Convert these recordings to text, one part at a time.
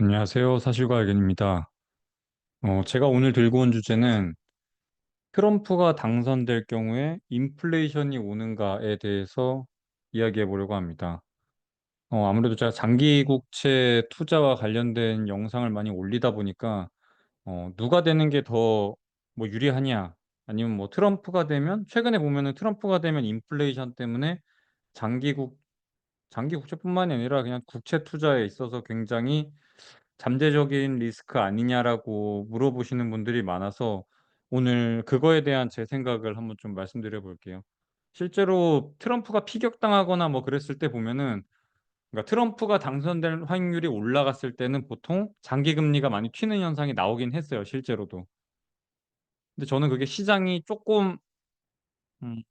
안녕하세요. 사실과 의견입니다. 제가 오늘 들고 온 주제는 트럼프가 당선될 경우에 인플레이션이 오는가에 대해서 이야기해 보려고 합니다. 아무래도 제가 장기 국채 투자와 관련된 영상을 많이 올리다 보니까 누가 되는 게 더 뭐 유리하냐 아니면 뭐 트럼프가 되면 최근에 보면은 트럼프가 되면 인플레이션 때문에 장기국 장기 국채뿐만이 아니라 그냥 국채 투자에 있어서 굉장히 잠재적인 리스크 아니냐라고 물어보시는 분들이 많아서 오늘 그거에 대한 제 생각을 한번 좀 말씀드려 볼게요. 실제로 트럼프가 피격당하거나 뭐 그랬을 때 보면은 그러니까 트럼프가 당선될 확률이 올라갔을 때는 보통 장기 금리가 많이 튀는 현상이 나오긴 했어요, 실제로도. 근데 저는 그게 시장이 조금 음,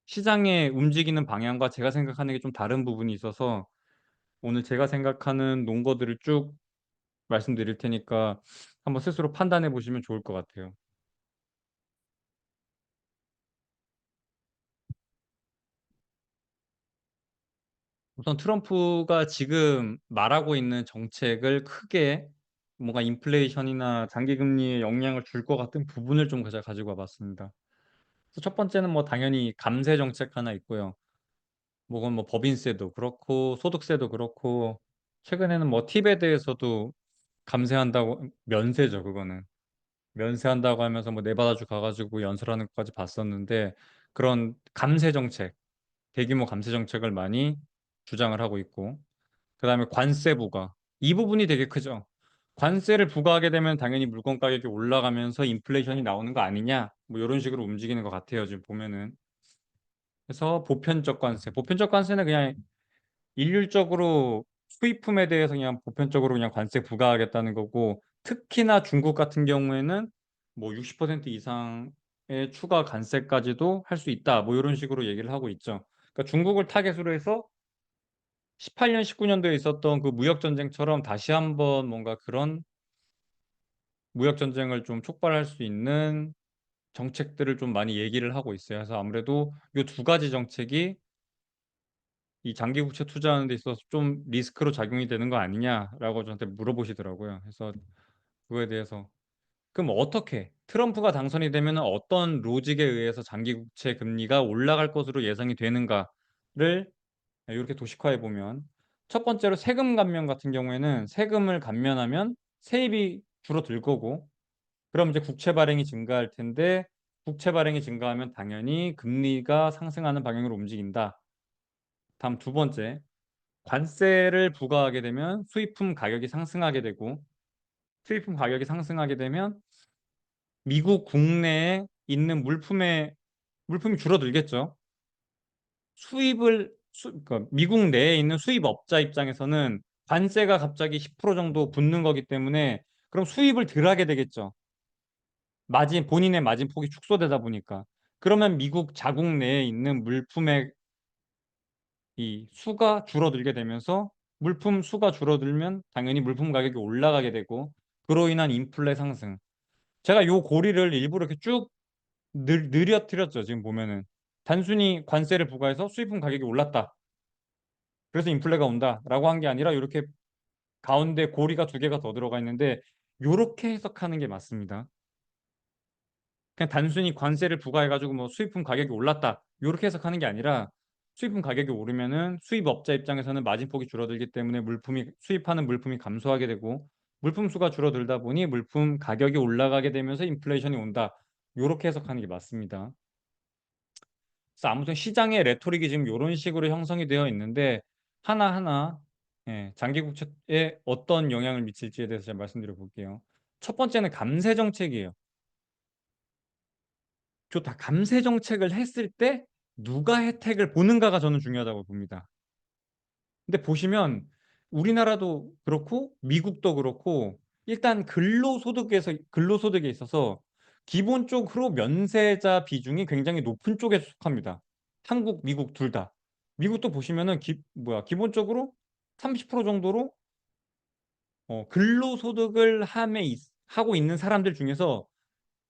시장의 움직이는 방향과 제가 생각하는 게 좀 다른 부분이 있어서 오늘 제가 생각하는 논거들을 쭉 말씀드릴 테니까 한번 스스로 판단해 보시면 좋을 것 같아요. 우선 트럼프가 지금 말하고 있는 정책을 크게 뭔가 인플레이션이나 장기 금리에 영향을 줄 것 같은 부분을 좀 제가 가지고 와봤습니다. 그래서 첫 번째는 뭐 당연히 감세 정책 하나 있고요. 뭐 그건 뭐 법인세도 그렇고 소득세도 그렇고 최근에는 뭐 팁에 대해서도 감세한다고 면세죠, 그거는. 면세한다고 하면서 뭐 네바다주 가가지고 연설하는 것까지 봤었는데 그런 감세 정책, 대규모 감세 정책을 많이 주장을 하고 있고 그다음에 관세 부과 이 부분이 되게 크죠. 관세를 부과하게 되면 당연히 물건 가격이 올라가면서 인플레이션이 나오는 거 아니냐 뭐 이런 식으로 움직이는 것 같아요, 지금 보면은. 그래서 보편적 관세는 그냥 일률적으로 수입품에 대해서 그냥 보편적으로 그냥 관세 부과하겠다는 거고, 특히나 중국 같은 경우에는 뭐 60% 이상의 추가 관세까지도 할 수 있다. 뭐 이런 식으로 얘기를 하고 있죠. 그러니까 중국을 타겟으로 해서 18년, 19년도에 있었던 그 무역 전쟁처럼 다시 한번 뭔가 그런 무역 전쟁을 좀 촉발할 수 있는 정책들을 좀 많이 얘기를 하고 있어요. 그래서 아무래도 이 두 가지 정책이 이 장기 국채 투자하는 데 있어서 좀 리스크로 작용이 되는 거 아니냐라고 저한테 물어보시더라고요. 그래서 그거에 대해서 그럼 어떻게 트럼프가 당선이 되면 어떤 로직에 의해서 장기 국채 금리가 올라갈 것으로 예상이 되는가를 이렇게 도식화해 보면 첫 번째로 세금 감면 같은 경우에는 세금을 감면하면 세입이 줄어들 거고 그럼 이제 국채 발행이 증가할 텐데 국채 발행이 증가하면 당연히 금리가 상승하는 방향으로 움직인다. 다음 두 번째, 관세를 부과하게 되면 수입품 가격이 상승하게 되고 수입품 가격이 상승하게 되면 미국 국내에 있는 물품이 줄어들겠죠. 그러니까 미국 내에 있는 수입업자 입장에서는 관세가 갑자기 10% 정도 붙는 거기 때문에 그럼 수입을 덜 하게 되겠죠. 본인의 마진폭이 축소되다 보니까. 그러면 미국 자국 내에 있는 물품의 이 수가 줄어들게 되면서 물품 수가 줄어들면 당연히 물품 가격이 올라가게 되고 그로 인한 인플레 상승. 제가 요 고리를 일부러 이렇게 쭉 느려뜨렸죠. 지금 보면은 단순히 관세를 부과해서 수입품 가격이 올랐다. 그래서 인플레가 온다라고 한 게 아니라 이렇게 가운데 고리가 두 개가 더 들어가 있는데 요렇게 해석하는 게 맞습니다. 그냥 단순히 관세를 부과해가지고 뭐 수입품 가격이 올랐다. 요렇게 해석하는 게 아니라 수입품 가격이 오르면은 수입업자 입장에서는 마진폭이 줄어들기 때문에 수입하는 물품이 감소하게 되고 물품 수가 줄어들다 보니 물품 가격이 올라가게 되면서 인플레이션이 온다. 요렇게 해석하는 게 맞습니다. 그래서 아무튼 시장의 레토릭이 지금 이런 식으로 형성이 되어 있는데 하나하나 장기 국채에 어떤 영향을 미칠지에 대해서 제가 말씀드려 볼게요. 첫 번째는 감세 정책이에요. 좋다. 감세 정책을 했을 때 누가 혜택을 보는가가 저는 중요하다고 봅니다. 근데 보시면 우리나라도 그렇고 미국도 그렇고 일단 근로소득에 있어서 기본적으로 면세자 비중이 굉장히 높은 쪽에 속합니다. 한국, 미국 둘 다. 미국도 보시면은 기본적으로 30% 정도로 근로소득을 하고 있는 사람들 중에서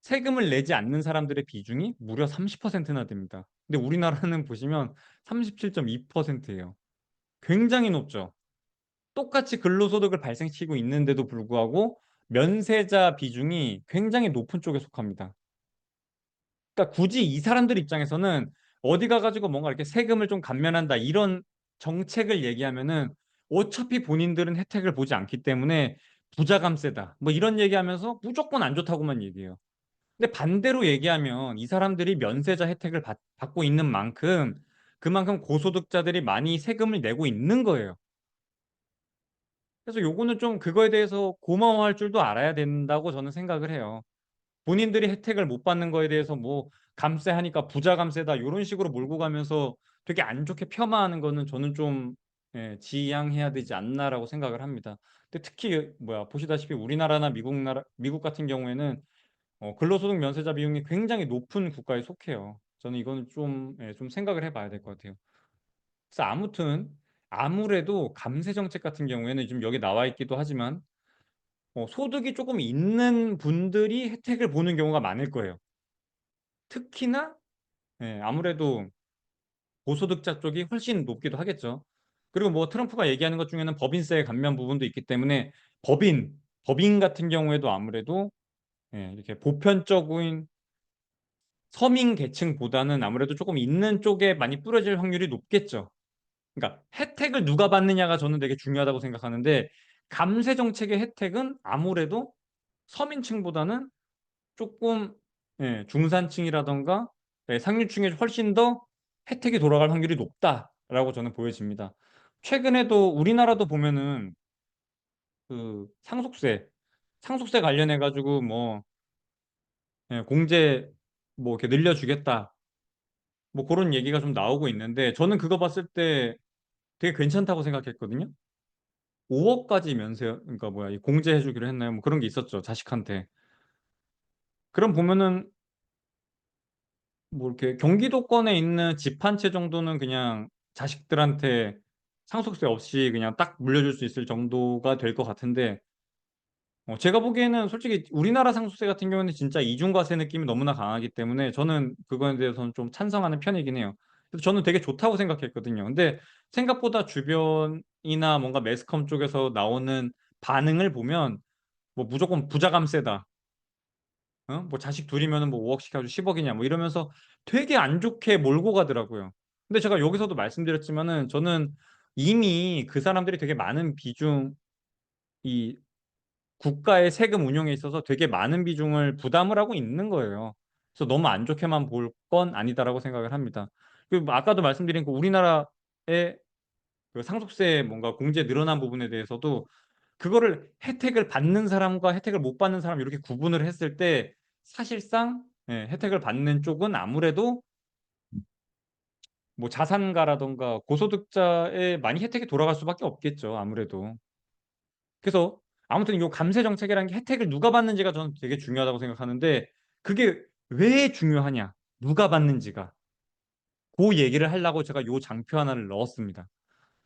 세금을 내지 않는 사람들의 비중이 무려 30%나 됩니다. 근데 우리나라는 보시면 37.2%예요. 굉장히 높죠. 똑같이 근로소득을 발생시키고 있는데도 불구하고 면세자 비중이 굉장히 높은 쪽에 속합니다. 그러니까 굳이 이 사람들 입장에서는 어디 가가지고 뭔가 이렇게 세금을 좀 감면한다 이런 정책을 얘기하면은 어차피 본인들은 혜택을 보지 않기 때문에 부자 감세다 뭐 이런 얘기하면서 무조건 안 좋다고만 얘기해요. 근데 반대로 얘기하면 이 사람들이 면세자 혜택을 받고 있는 만큼 그만큼 고소득자들이 많이 세금을 내고 있는 거예요. 그래서 요거는 좀 그거에 대해서 고마워할 줄도 알아야 된다고 저는 생각을 해요. 본인들이 혜택을 못 받는 거에 대해서 뭐 감세하니까 부자 감세다 이런 식으로 몰고 가면서 되게 안 좋게 폄하하는 거는 저는 좀 지양해야 되지 않나라고 생각을 합니다. 근데 특히 뭐야 보시다시피 우리나라나 미국 같은 경우에는 근로소득 면세자 비용이 굉장히 높은 국가에 속해요. 저는 이거는 좀 생각을 해봐야 될 것 같아요. 그래서 아무튼 아무래도 감세 정책 같은 경우에는 지금 여기 나와 있기도 하지만 소득이 조금 있는 분들이 혜택을 보는 경우가 많을 거예요. 특히나 아무래도 고소득자 쪽이 훨씬 높기도 하겠죠. 그리고 뭐 트럼프가 얘기하는 것 중에는 법인세 감면 부분도 있기 때문에 법인 같은 경우에도 아무래도 이렇게 보편적인 서민 계층보다는 아무래도 조금 있는 쪽에 많이 뿌려질 확률이 높겠죠. 그러니까 혜택을 누가 받느냐가 저는 되게 중요하다고 생각하는데 감세 정책의 혜택은 아무래도 서민층보다는 조금 중산층이라던가 상류층에 훨씬 더 혜택이 돌아갈 확률이 높다라고 저는 보여집니다. 최근에도 우리나라도 보면은 그 상속세 관련해 가지고 뭐 공제 뭐 이렇게 늘려주겠다 뭐 그런 얘기가 좀 나오고 있는데 저는 그거 봤을 때 되게 괜찮다고 생각했거든요. 5억까지 면세 그러니까 뭐야 이 공제해주기로 했나요? 뭐 그런 게 있었죠 자식한테. 그럼 보면은 뭐 이렇게 경기도권에 있는 집 한 채 정도는 그냥 자식들한테 상속세 없이 그냥 딱 물려줄 수 있을 정도가 될 것 같은데 제가 보기에는 솔직히 우리나라 상속세 같은 경우는 진짜 이중과세 느낌이 너무나 강하기 때문에 저는 그거에 대해서는 좀 찬성하는 편이긴 해요. 그래서 저는 되게 좋다고 생각했거든요. 근데 생각보다 주변이나 뭔가 매스컴 쪽에서 나오는 반응을 보면 뭐 무조건 부자 감세다. 뭐 자식 둘이면은 뭐 5억씩 해가지고 10억이냐 뭐 이러면서 되게 안 좋게 몰고 가더라고요. 근데 제가 여기서도 말씀드렸지만은 저는 이미 그 사람들이 되게 많은 비중 이 국가의 세금 운용에 있어서 되게 많은 비중을 부담을 하고 있는 거예요. 그래서 너무 안 좋게만 볼 건 아니다라고 생각을 합니다. 그리고 뭐 아까도 말씀드린 그 우리나라의 그 상속세 뭔가 공제 늘어난 부분에 대해서도 그거를 혜택을 받는 사람과 혜택을 못 받는 사람 이렇게 구분을 했을 때 사실상 혜택을 받는 쪽은 아무래도 뭐 자산가라던가 고소득자에 많이 혜택이 돌아갈 수밖에 없겠죠. 아무래도. 그래서 아무튼 이 감세 정책이라는 게 혜택을 누가 받는지가 저는 되게 중요하다고 생각하는데 그게 왜 중요하냐? 누가 받는지가. 그 얘기를 하려고 제가 요 장표 하나를 넣었습니다.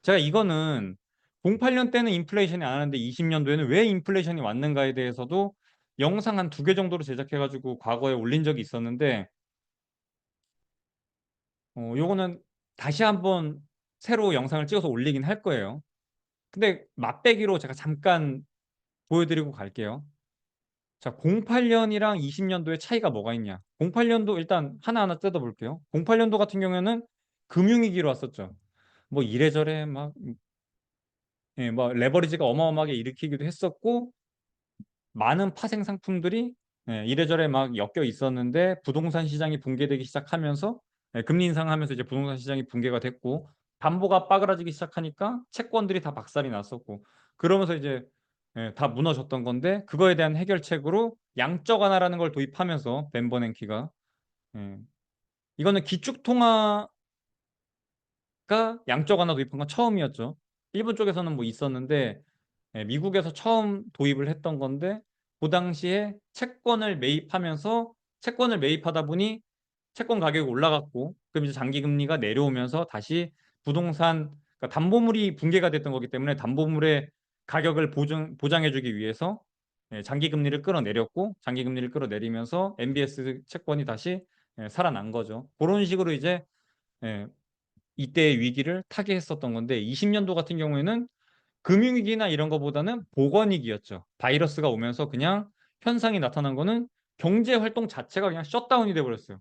제가 이거는 08년 때는 인플레이션이 안 하는데 20년도에는 왜 인플레이션이 왔는가에 대해서도 영상 한 두 개 정도로 제작해가지고 과거에 올린 적이 있었는데 요거는 다시 한번 새로 영상을 찍어서 올리긴 할 거예요. 근데 맛배기로 제가 잠깐 보여드리고 갈게요. 자, 08년이랑 20년도의 차이가 뭐가 있냐? 08년도 일단 하나하나 뜯어볼게요. 08년도 같은 경우에는 금융위기로 왔었죠. 뭐 이래저래 막, 뭐 레버리지가 어마어마하게 일으키기도 했었고 많은 파생 상품들이 이래저래 막 엮여 있었는데 부동산 시장이 붕괴되기 시작하면서 금리 인상하면서 이제 부동산 시장이 붕괴가 됐고 담보가 빠그라지기 시작하니까 채권들이 다 박살이 났었고 그러면서 이제 다 무너졌던 건데 그거에 대한 해결책으로 양적 완화라는 걸 도입하면서 벤 버냉키가 예, 이거는 기축통화가 양적 완화 도입한 건 처음이었죠. 일본 쪽에서는 뭐 있었는데 미국에서 처음 도입을 했던 건데 그 당시에 채권을 매입하면서 채권을 매입하다 보니 채권 가격이 올라갔고 그럼 이제 장기 금리가 내려오면서 다시 부동산 그러니까 담보물이 붕괴가 됐던 거기 때문에 담보물의 가격을 보장해주기 위해서 장기 금리를 끌어내렸고 장기 금리를 끌어내리면서 MBS 채권이 다시 살아난 거죠. 그런 식으로 이제 예, 이때의 위기를 타개했었던 건데 20년도 같은 경우에는 금융위기나 이런 거보다는 보건위기였죠. 바이러스가 오면서 그냥 현상이 나타난 거는 경제 활동 자체가 그냥 셧다운이 돼버렸어요.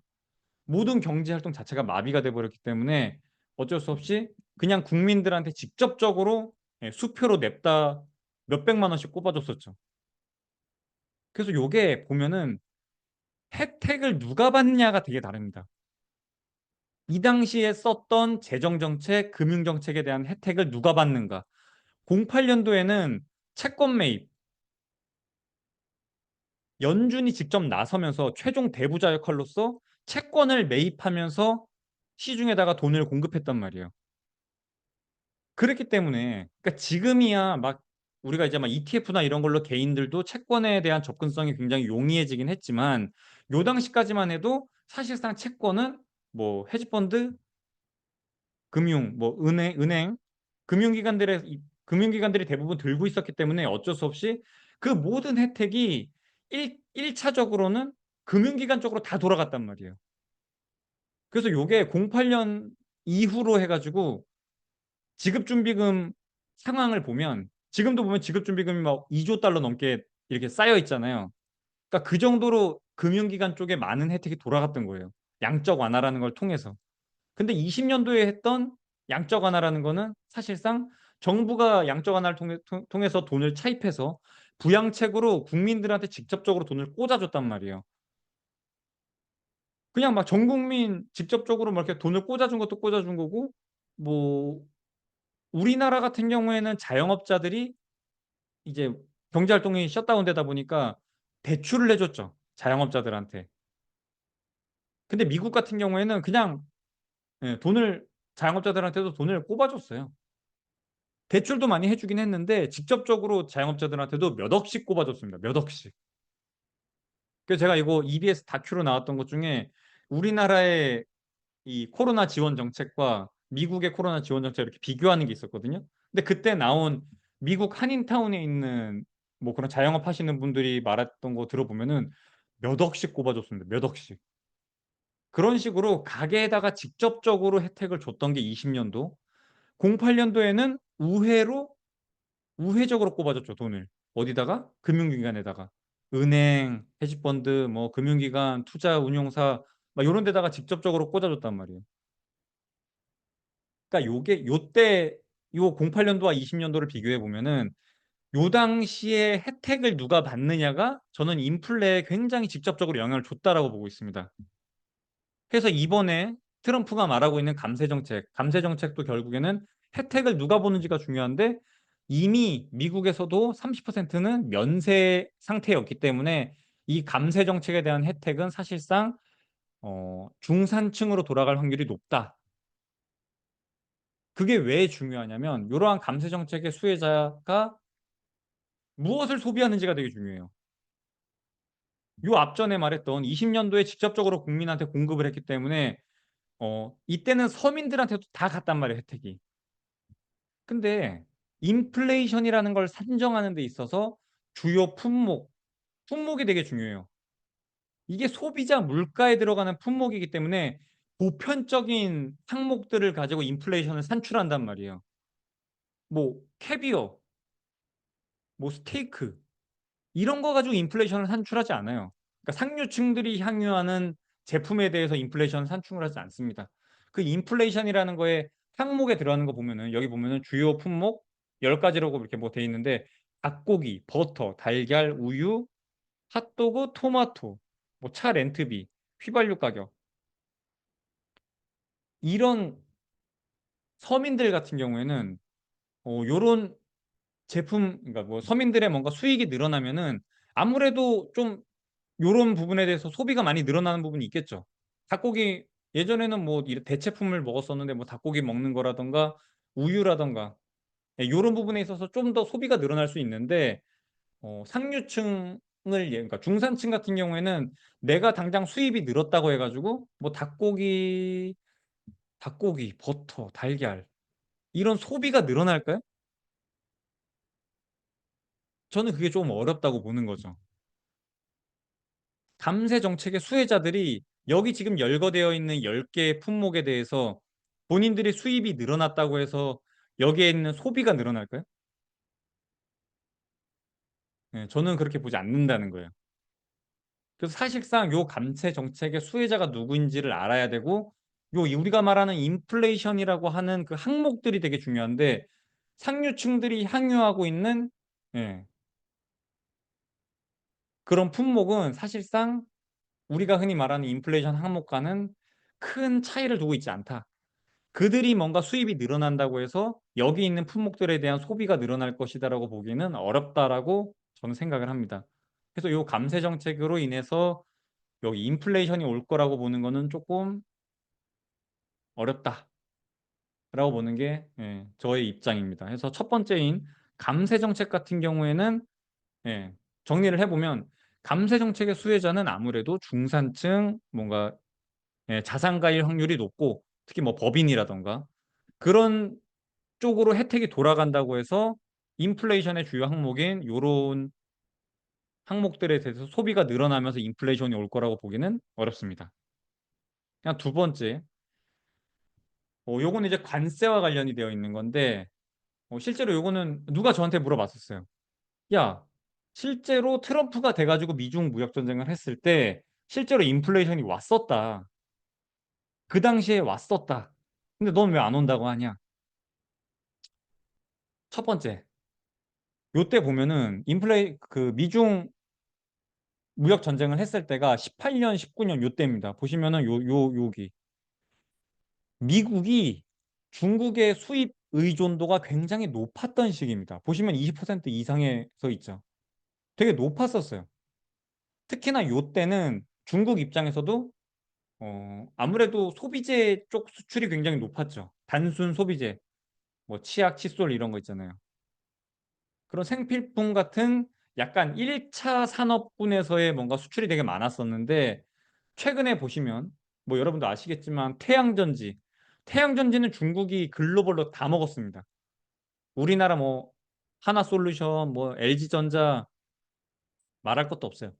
모든 경제 활동 자체가 마비가 돼버렸기 때문에 어쩔 수 없이 그냥 국민들한테 직접적으로 수표로 냅다 몇백만 원씩 꼽아줬었죠. 그래서 요게 보면은 혜택을 누가 받냐가 되게 다릅니다. 이 당시에 썼던 재정정책, 금융정책에 대한 혜택을 누가 받는가. 08년도에는 채권 매입, 연준이 직접 나서면서 최종 대부자 역할로서 채권을 매입하면서 시중에다가 돈을 공급했단 말이에요. 그렇기 때문에 그러니까 지금이야 막 우리가 이제 막 ETF나 이런 걸로 개인들도 채권에 대한 접근성이 굉장히 용이해지긴 했지만 요 당시까지만 해도 사실상 채권은 뭐 헤지펀드, 금융, 뭐 은행, 금융기관들이 대부분 들고 있었기 때문에 어쩔 수 없이 그 모든 혜택이 1차적으로는 금융기관 쪽으로 다 돌아갔단 말이에요. 그래서 요게 08년 이후로 해가지고 지급준비금 상황을 보면 지금도 보면 지급준비금이 막 2조 달러 넘게 이렇게 쌓여 있잖아요. 그러니까 그 정도로 금융기관 쪽에 많은 혜택이 돌아갔던 거예요. 양적 완화라는 걸 통해서. 근데 20년도에 했던 양적 완화라는 거는 사실상 정부가 양적 완화를 통해서 돈을 차입해서 부양책으로 국민들한테 직접적으로 돈을 꽂아줬단 말이에요. 그냥 막 전 국민 직접적으로 막 이렇게 돈을 꽂아준 것도 꽂아준 거고, 뭐 우리나라 같은 경우에는 자영업자들이 이제 경제활동이 셧다운되다 보니까 대출을 해줬죠. 자영업자들한테. 근데 미국 같은 경우에는 그냥 돈을 자영업자들한테도 돈을 꼽아줬어요. 대출도 많이 해주긴 했는데 직접적으로 자영업자들한테도 몇 억씩 꼽아줬습니다. 몇 억씩. 그래서 제가 이거 EBS 다큐로 나왔던 것 중에 우리나라의 이 코로나 지원 정책과 미국의 코로나 지원 정책 이렇게 비교하는 게 있었거든요. 근데 그때 나온 미국 한인타운에 있는 뭐 그런 자영업 하시는 분들이 말했던 거 들어보면은 몇 억씩 꼽아줬습니다. 몇 억씩. 그런 식으로 가게에다가 직접적으로 혜택을 줬던 게 20년도. 08년도에는 우회적으로 꼽아줬죠, 돈을. 어디다가? 금융기관에다가. 은행, 헤지펀드, 뭐 금융기관, 투자운용사 막 이런 데다가 직접적으로 꽂아줬단 말이에요. 그러니까 요게 요때 요 08년도와 20년도를 비교해 보면은 요 당시에 혜택을 누가 받느냐가 저는 인플레에 굉장히 직접적으로 영향을 줬다라고 보고 있습니다. 그래서 이번에 트럼프가 말하고 있는 감세 정책도 결국에는 혜택을 누가 보는지가 중요한데 이미 미국에서도 30%는 면세 상태였기 때문에 이 감세 정책에 대한 혜택은 사실상 중산층으로 돌아갈 확률이 높다. 그게 왜 중요하냐면 이러한 감세 정책의 수혜자가 무엇을 소비하는지가 되게 중요해요. 요 앞전에 말했던 20년도에 직접적으로 국민한테 공급을 했기 때문에 이때는 서민들한테도 다 갔단 말이에요, 혜택이. 근데 인플레이션이라는 걸 산정하는 데 있어서 주요 품목이 되게 중요해요. 이게 소비자 물가에 들어가는 품목이기 때문에 보편적인 항목들을 가지고 인플레이션을 산출한단 말이에요. 뭐 캐비어, 뭐 스테이크 이런 거 가지고 인플레이션을 산출하지 않아요. 그러니까 상류층들이 향유하는 제품에 대해서 인플레이션 산출을 하지 않습니다. 그 인플레이션이라는 거에 항목에 들어가는 거 보면은 여기 보면은 주요 품목 10가지라고 이렇게 뭐 돼 있는데 닭고기, 버터, 달걀, 우유, 핫도그, 토마토, 뭐 차 렌트비, 휘발유 가격 이런 서민들 같은 경우에는 요런 제품 그러니까 뭐 서민들의 뭔가 수익이 늘어나면은 아무래도 좀 요런 부분에 대해서 소비가 많이 늘어나는 부분이 있겠죠. 닭고기 예전에는 뭐 대체품을 먹었었는데 뭐 닭고기 먹는 거라던가 우유라던가 요런 부분에 있어서 좀 더 소비가 늘어날 수 있는데 상류층을 그러니까 중산층 같은 경우에는 내가 당장 수입이 늘었다고 해가지고 뭐 닭고기, 버터, 달걀 이런 소비가 늘어날까요? 저는 그게 좀 어렵다고 보는 거죠. 감세 정책의 수혜자들이 여기 지금 열거되어 있는 10개의 품목에 대해서 본인들의 수입이 늘어났다고 해서 여기에 있는 소비가 늘어날까요? 예, 저는 그렇게 보지 않는다는 거예요. 그래서 사실상 요 감세 정책의 수혜자가 누구인지를 알아야 되고, 요 우리가 말하는 인플레이션이라고 하는 그 항목들이 되게 중요한데, 상류층들이 향유하고 있는, 예, 그런 품목은 사실상 우리가 흔히 말하는 인플레이션 항목과는 큰 차이를 두고 있지 않다. 그들이 뭔가 수입이 늘어난다고 해서 여기 있는 품목들에 대한 소비가 늘어날 것이다라고 보기는 어렵다라고 저는 생각을 합니다. 그래서 요 감세 정책으로 인해서 여기 인플레이션이 올 거라고 보는 거는 조금 어렵다라고 보는 게, 예, 저의 입장입니다. 그래서 첫 번째인 감세 정책 같은 경우에는, 예, 정리를 해보면 감세 정책의 수혜자는 아무래도 중산층, 뭔가, 예, 자산가일 확률이 높고, 특히 뭐 법인이라던가 그런 쪽으로 혜택이 돌아간다고 해서 인플레이션의 주요 항목인 요런 항목들에 대해서 소비가 늘어나면서 인플레이션이 올 거라고 보기는 어렵습니다. 그냥 두 번째, 요거는 이제 관세와 관련이 되어 있는 건데, 실제로 요거는 누가 저한테 물어봤었어요. 야, 실제로 트럼프가 돼가지고 미중 무역 전쟁을 했을 때 실제로 인플레이션이 왔었다. 그 당시에 왔었다. 근데 넌 왜 안 온다고 하냐? 첫 번째, 요때 보면은 그 미중 무역 전쟁을 했을 때가 18년, 19년 요때입니다. 보시면은 여기 미국이 중국의 수입 의존도가 굉장히 높았던 시기입니다. 보시면 20% 이상에 서 있죠. 되게 높았었어요. 특히나 요때는 중국 입장에서도 아무래도 소비재 쪽 수출이 굉장히 높았죠. 단순 소비재, 뭐 치약, 칫솔 이런 거 있잖아요. 그런 생필품 같은 약간 1차 산업군에서의 뭔가 수출이 되게 많았었는데, 최근에 보시면 뭐 여러분도 아시겠지만 태양전지는 중국이 글로벌로 다 먹었습니다. 우리나라 뭐 하나솔루션, 뭐 LG전자 말할 것도 없어요.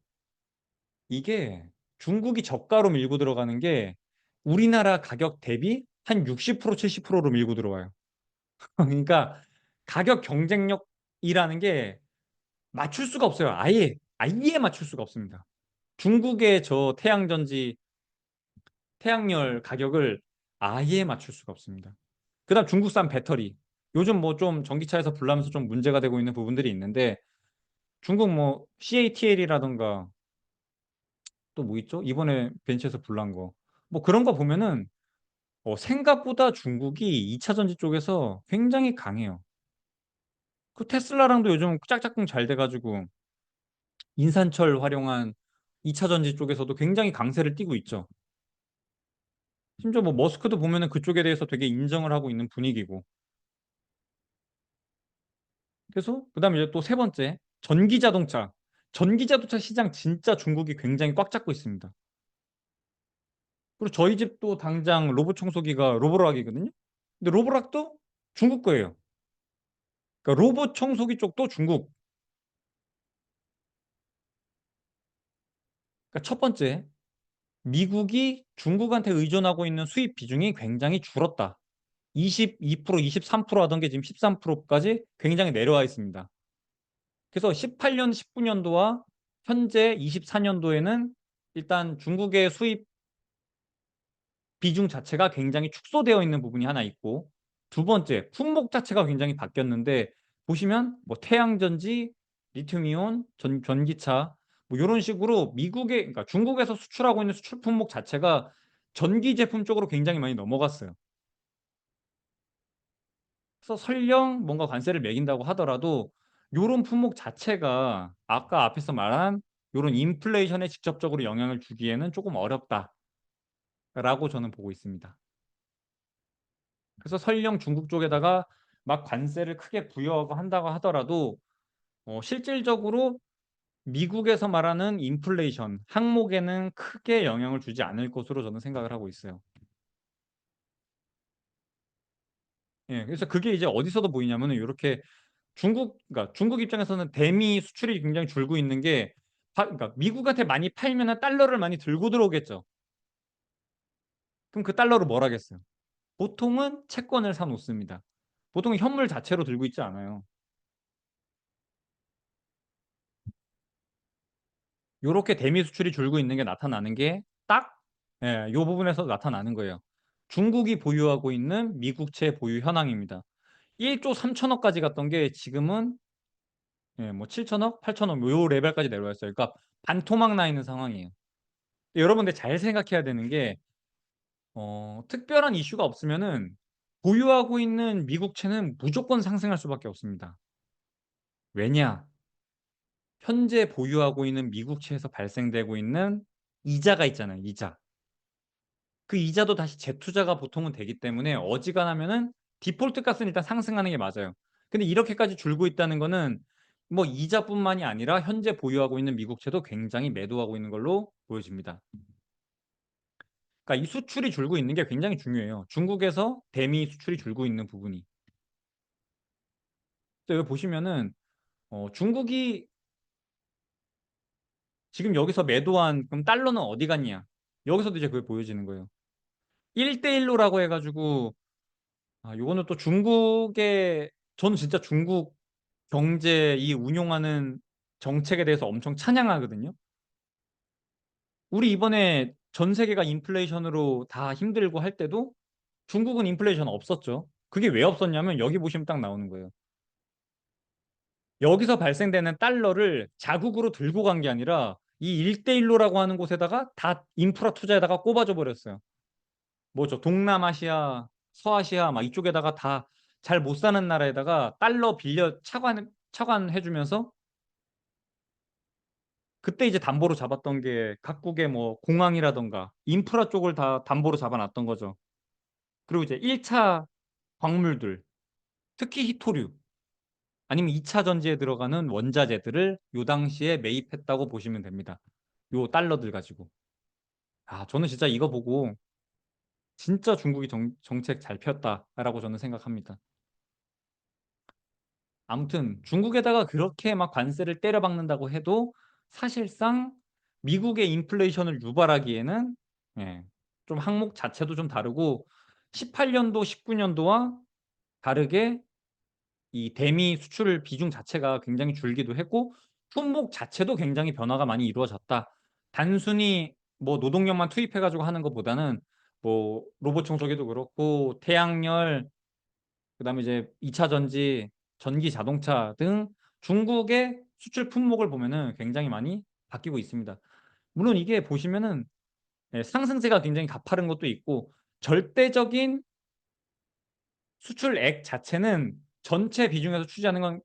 이게 중국이 저가로 밀고 들어가는 게 우리나라 가격 대비 한 60%, 70%로 밀고 들어와요. 그러니까 가격 경쟁력이라는 게 맞출 수가 없어요. 아예 맞출 수가 없습니다. 중국의 저 태양열 가격을 아예 맞출 수가 없습니다. 그다음 중국산 배터리. 요즘 뭐 좀 전기차에서 불나면서 좀 문제가 되고 있는 부분들이 있는데, 중국 뭐 CATL이라던가 또 뭐 있죠? 이번에 벤치에서 불난 거. 뭐 그런 거 보면은 생각보다 중국이 2차 전지 쪽에서 굉장히 강해요. 그 테슬라랑도 요즘 짝짝꿍 잘 돼가지고 인산철 활용한 2차 전지 쪽에서도 굉장히 강세를 띠고 있죠. 심지어 뭐 머스크도 보면은 그쪽에 대해서 되게 인정을 하고 있는 분위기고. 그래서 그다음에 이제 또 세 번째, 전기 자동차. 전기 자동차 시장 진짜 중국이 굉장히 꽉 잡고 있습니다. 그리고 저희 집도 당장 로봇 청소기가 로보락이거든요. 근데 로보락도 중국 거예요. 그러니까 로봇 청소기 쪽도 중국. 그러니까 첫 번째, 미국이 중국한테 의존하고 있는 수입 비중이 굉장히 줄었다. 22%, 23% 하던 게 지금 13%까지 굉장히 내려와 있습니다. 그래서 18년, 19년도와 현재 24년도에는 일단 중국의 수입 비중 자체가 굉장히 축소되어 있는 부분이 하나 있고, 두 번째, 품목 자체가 굉장히 바뀌었는데, 보시면 뭐 태양전지, 리튬이온, 전기차, 뭐 이런 식으로 그러니까 중국에서 수출하고 있는 수출 품목 자체가 전기 제품 쪽으로 굉장히 많이 넘어갔어요. 그래서 설령 뭔가 관세를 매긴다고 하더라도 이런 품목 자체가 아까 앞에서 말한 이런 인플레이션에 직접적으로 영향을 주기에는 조금 어렵다라고 저는 보고 있습니다. 그래서 설령 중국 쪽에다가 막 관세를 크게 부여하고 한다고 하더라도 실질적으로 미국에서 말하는 인플레이션 항목에는 크게 영향을 주지 않을 것으로 저는 생각을 하고 있어요. 예, 그래서 그게 이제 어디서도 보이냐면은 이렇게 그러니까 중국 입장에서는 대미 수출이 굉장히 줄고 있는 게, 그러니까 미국한테 많이 팔면은 달러를 많이 들고 들어오겠죠. 그럼 그 달러로 뭘 하겠어요? 보통은 채권을 사 놓습니다. 보통 현물 자체로 들고 있지 않아요. 요렇게 대미 수출이 줄고 있는 게 나타나는 게 딱, 예, 요 부분에서 나타나는 거예요. 중국이 보유하고 있는 미국채 보유 현황입니다. 1조 3천억까지 갔던 게 지금은 예, 뭐 7천억, 8천억 요 레벨까지 내려왔어요. 그러니까 반토막 나 있는 상황이에요. 여러분들 잘 생각해야 되는 게 특별한 이슈가 없으면은 보유하고 있는 미국채는 무조건 상승할 수밖에 없습니다. 왜냐? 현재 보유하고 있는 미국채에서 발생되고 있는 이자가 있잖아요, 이자. 그 이자도 다시 재투자가 보통은 되기 때문에 어지간하면은 디폴트 값은 일단 상승하는 게 맞아요. 근데 이렇게까지 줄고 있다는 거는 뭐 이자뿐만이 아니라 현재 보유하고 있는 미국채도 굉장히 매도하고 있는 걸로 보여집니다. 그러니까 이 수출이 줄고 있는 게 굉장히 중요해요. 중국에서 대미 수출이 줄고 있는 부분이. 또 여기 보시면은 중국이 지금 여기서 매도한 그럼 달러는 어디 갔냐? 여기서도 이제 그게 보여지는 거예요. 1대1로라고 해가지고 요거는 또 중국의 저는 진짜 중국 경제 이 운용하는 정책에 대해서 엄청 찬양하거든요. 우리 이번에 전 세계가 인플레이션으로 다 힘들고 할 때도 중국은 인플레이션 없었죠. 그게 왜 없었냐면 여기 보시면 딱 나오는 거예요. 여기서 발생되는 달러를 자국으로 들고 간 게 아니라 이 1대1로라고 하는 곳에다가 다 인프라 투자에다가 꼽아줘 버렸어요. 뭐죠? 동남아시아, 서아시아 막 이쪽에다가 다 잘 못 사는 나라에다가 달러 빌려 차관해주면서 그때 이제 담보로 잡았던 게 각국의 뭐 공항이라던가 인프라 쪽을 다 담보로 잡아놨던 거죠. 그리고 이제 1차 광물들, 특히 히토류 아니면 2차 전지에 들어가는 원자재들을 요 당시에 매입했다고 보시면 됩니다. 요 달러들 가지고. 저는 진짜 이거 보고 진짜 중국이 정책 잘 폈다라고 저는 생각합니다. 아무튼 중국에다가 그렇게 막 관세를 때려박는다고 해도 사실상 미국의 인플레이션을 유발하기에는 예, 좀 항목 자체도 좀 다르고 18년도, 19년도와 다르게 이 대미 수출 비중 자체가 굉장히 줄기도 했고 품목 자체도 굉장히 변화가 많이 이루어졌다. 단순히 뭐 노동력만 투입해가지고 하는 것보다는 뭐 로봇 청소기도 그렇고 태양열 그다음에 이제 2차 전지, 전기 자동차 등 중국의 수출 품목을 보면은 굉장히 많이 바뀌고 있습니다. 물론 이게 보시면은 상승세가 굉장히 가파른 것도 있고 절대적인 수출액 자체는 전체 비중에서 추지하는 건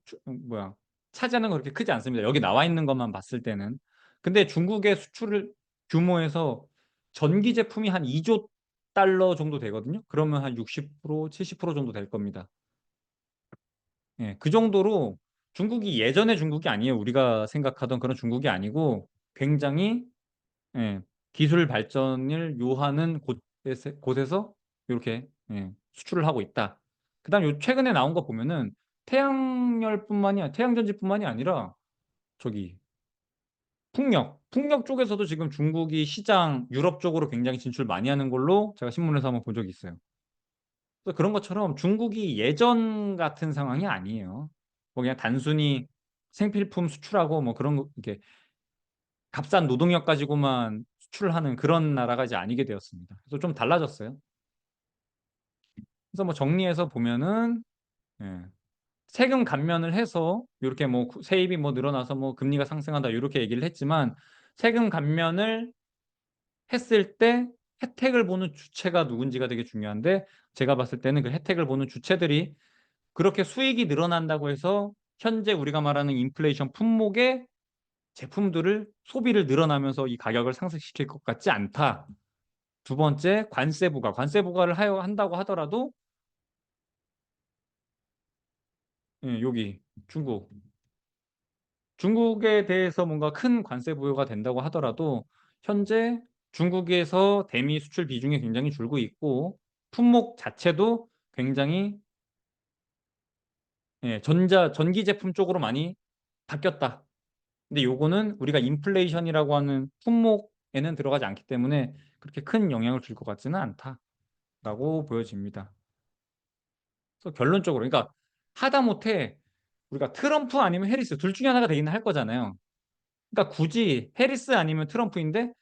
차지하는 건 그렇게 크지 않습니다. 여기 나와 있는 것만 봤을 때는. 근데 중국의 수출 규모에서 전기 제품이 한 2조 달러 정도 되거든요. 그러면 한 60%, 70% 정도 될 겁니다. 예, 그 정도로 중국이 예전의 중국이 아니에요. 우리가 생각하던 그런 중국이 아니고 굉장히 예, 기술 발전을 요하는 곳에서 이렇게 수출을 하고 있다. 그다음 요 최근에 나온 거 보면은 태양전지뿐만이 아니라 저기 풍력 쪽에서도 지금 중국이 시장 유럽 쪽으로 굉장히 진출 많이 하는 걸로 제가 신문에서 한번 본 적이 있어요. 그래서 그런 것처럼 중국이 예전 같은 상황이 아니에요. 뭐 그냥 단순히 생필품 수출하고 뭐 그런 거 이렇게 값싼 노동력 가지고만 수출을 하는 그런 나라가 이제 아니게 되었습니다. 그래서 좀 달라졌어요. 그래서 뭐 정리해서 보면은 예, 세금 감면을 해서 이렇게 뭐 세입이 뭐 늘어나서 뭐 금리가 상승한다 이렇게 얘기를 했지만 세금 감면을 했을 때 혜택을 보는 주체가 누군지가 되게 중요한데 제가 봤을 때는 그 혜택을 보는 주체들이 그렇게 수익이 늘어난다고 해서 현재 우리가 말하는 인플레이션 품목의 제품들을 소비를 늘어나면서 이 가격을 상승시킬 것 같지 않다. 두 번째, 관세 부과를 한다고 하더라도 여기 중국에 대해서 뭔가 큰 관세 부여가 된다고 하더라도 현재 중국에서 대미 수출 비중이 굉장히 줄고 있고 품목 자체도 굉장히 전기 제품 쪽으로 많이 바뀌었다. 근데 요거는 우리가 인플레이션이라고 하는 품목에는 들어가지 않기 때문에 그렇게 큰 영향을 줄 것 같지는 않다라고 보여집니다. 그래서 결론적으로 그러니까 하다못해 우리가 트럼프 아니면 해리스 둘 중에 하나가 되기는 할 거잖아요. 그러니까 굳이 해리스 아니면 트럼프인데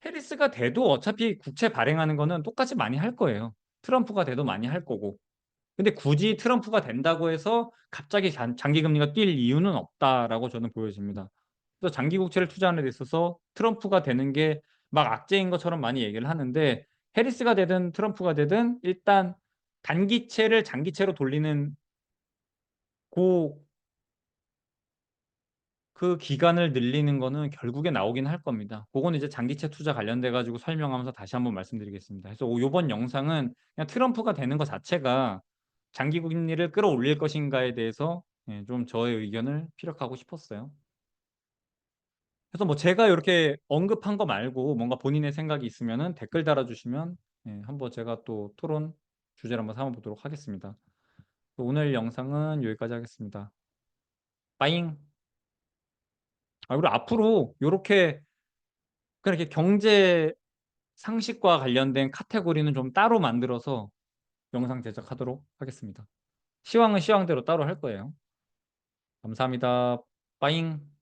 해리스가 돼도 어차피 국채 발행하는 거는 똑같이 많이 할 거예요. 트럼프가 돼도 많이 할 거고. 근데 굳이 트럼프가 된다고 해서 갑자기 장기 금리가 뛸 이유는 없다라고 저는 보여집니다. 그래서 장기 국채를 투자하는 데 있어서 트럼프가 되는 게 막 악재인 것처럼 많이 얘기를 하는데 해리스가 되든 트럼프가 되든 일단 단기채를 장기채로 돌리는 그 그 기간을 늘리는 거는 결국에 나오긴 할 겁니다. 그거는 이제 장기채 투자 관련돼 가지고 설명하면서 다시 한번 말씀드리겠습니다. 그래서 요번 영상은 그냥 트럼프가 되는 것 자체가 장기 금리를 끌어올릴 것인가에 대해서 예, 좀 저의 의견을 피력하고 싶었어요. 그래서 뭐 제가 이렇게 언급한 거 말고 뭔가 본인의 생각이 있으면은 댓글 달아주시면 예, 한번 제가 또 토론 주제를 한번 삼아보도록 하겠습니다. 오늘 영상은 여기까지 하겠습니다. 빠잉. 그리고 앞으로 이렇게 그냥 이렇게 경제 상식과 관련된 카테고리는 좀 따로 만들어서 영상 제작하도록 하겠습니다. 시황은 시황대로 따로 할 거예요. 감사합니다. 빠잉.